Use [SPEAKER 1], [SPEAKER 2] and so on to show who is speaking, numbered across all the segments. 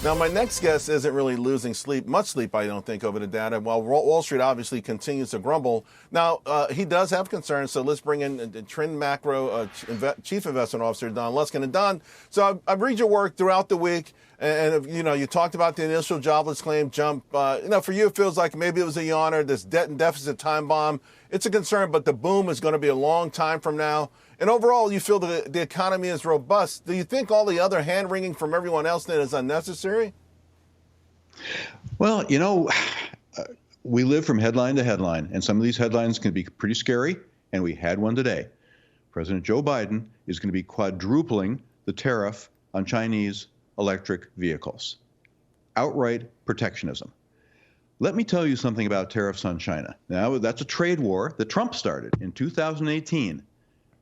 [SPEAKER 1] Now, my next guest isn't really losing much sleep, I don't think, over the data, while Wall Street obviously continues to grumble. Now, he does have concerns, so let's bring in Trend Macro Chief Investment Officer Don Luskin. And Don, so I've read your work throughout the week, and you talked about the initial jobless claim jump. For you, it feels like maybe it was a yawner, this debt and deficit time bomb. It's a concern, but the boom is going to be a long time from now. And overall, you feel the economy is robust. Do you think all the other hand-wringing from everyone else then is unnecessary?
[SPEAKER 2] Well, we live from headline to headline, and some of these headlines can be pretty scary, and we had one today. President Joe Biden is going to be quadrupling the tariff on Chinese electric vehicles. Outright protectionism. Let me tell you something about tariffs on China. Now, that's a trade war that Trump started in 2018.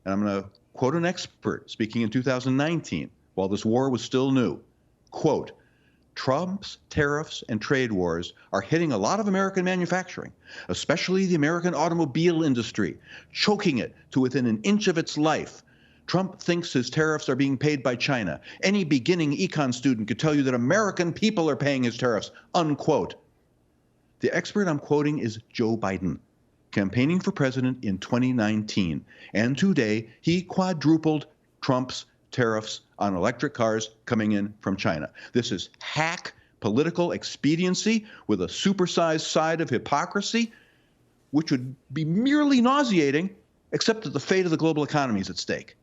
[SPEAKER 2] And I'm going to quote an expert speaking in 2019 while this war was still new. Quote, Trump's tariffs and trade wars are hitting a lot of American manufacturing, especially the American automobile industry, choking it to within an inch of its life. Trump thinks his tariffs are being paid by China. Any beginning econ student could tell you that American people are paying his tariffs, unquote. The expert I'm quoting is Joe Biden, campaigning for president in 2019. And today, he quadrupled Trump's tariffs on electric cars coming in from China. This is hack political expediency with a supersized side of hypocrisy, which would be merely nauseating, except that the fate of the global economy is at stake.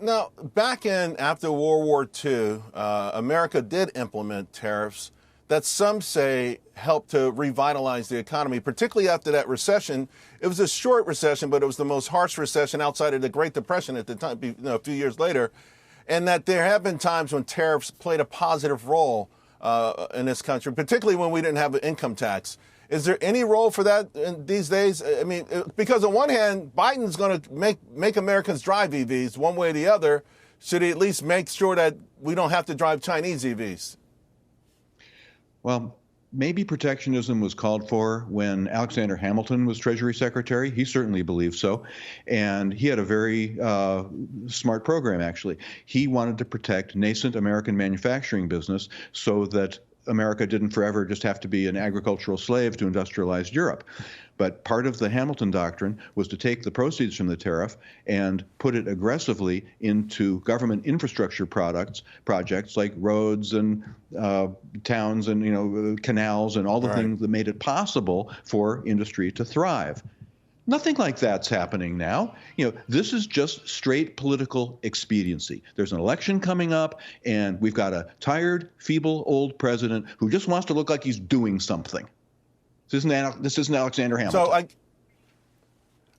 [SPEAKER 1] Now, after World War II, America did implement tariffs that some say helped to revitalize the economy, particularly after that recession. It was a short recession, but it was the most harsh recession outside of the Great Depression at the time, a few years later. And that there have been times when tariffs played a positive role in this country, particularly when we didn't have an income tax. Is there any role for that these days? I mean, because on one hand, Biden's going to make Americans drive EVs one way or the other. Should he at least make sure that we don't have to drive Chinese EVs?
[SPEAKER 2] Well, maybe protectionism was called for when Alexander Hamilton was Treasury Secretary. He certainly believed so. And he had a very smart program, actually. He wanted to protect nascent American manufacturing business so that America didn't forever just have to be an agricultural slave to industrialized Europe. But part of the Hamilton doctrine was to take the proceeds from the tariff and put it aggressively into government infrastructure projects like roads and towns and canals and all the things that made it possible for industry to thrive. Nothing like that's happening now. This is just straight political expediency. There's an election coming up, and we've got a tired, feeble, old president who just wants to look like he's doing something. This isn't Alexander Hamilton.
[SPEAKER 1] So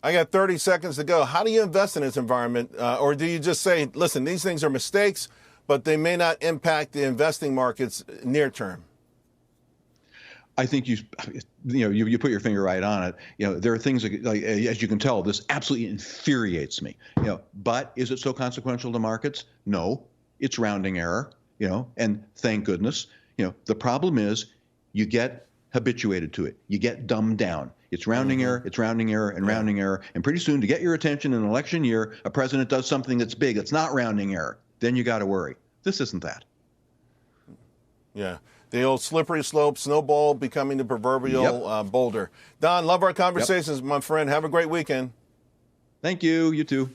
[SPEAKER 1] I got 30 seconds to go. How do you invest in this environment? Or do you just say, listen, these things are mistakes, but they may not impact the investing markets near term?
[SPEAKER 2] I think you put your finger right on it. There are things like, as you can tell, this absolutely infuriates me. But is it so consequential to markets? No, it's rounding error. And thank goodness. The problem is you get habituated to it. You get dumbed down. It's rounding error, it's rounding error, and rounding error. And pretty soon, to get your attention in an election year, a president does something that's big. It's not rounding error. Then you got to worry. This isn't that.
[SPEAKER 1] Yeah. The old slippery slope, snowball becoming the proverbial boulder. Don, love our conversations, my friend. Have a great weekend.
[SPEAKER 2] Thank you. You too.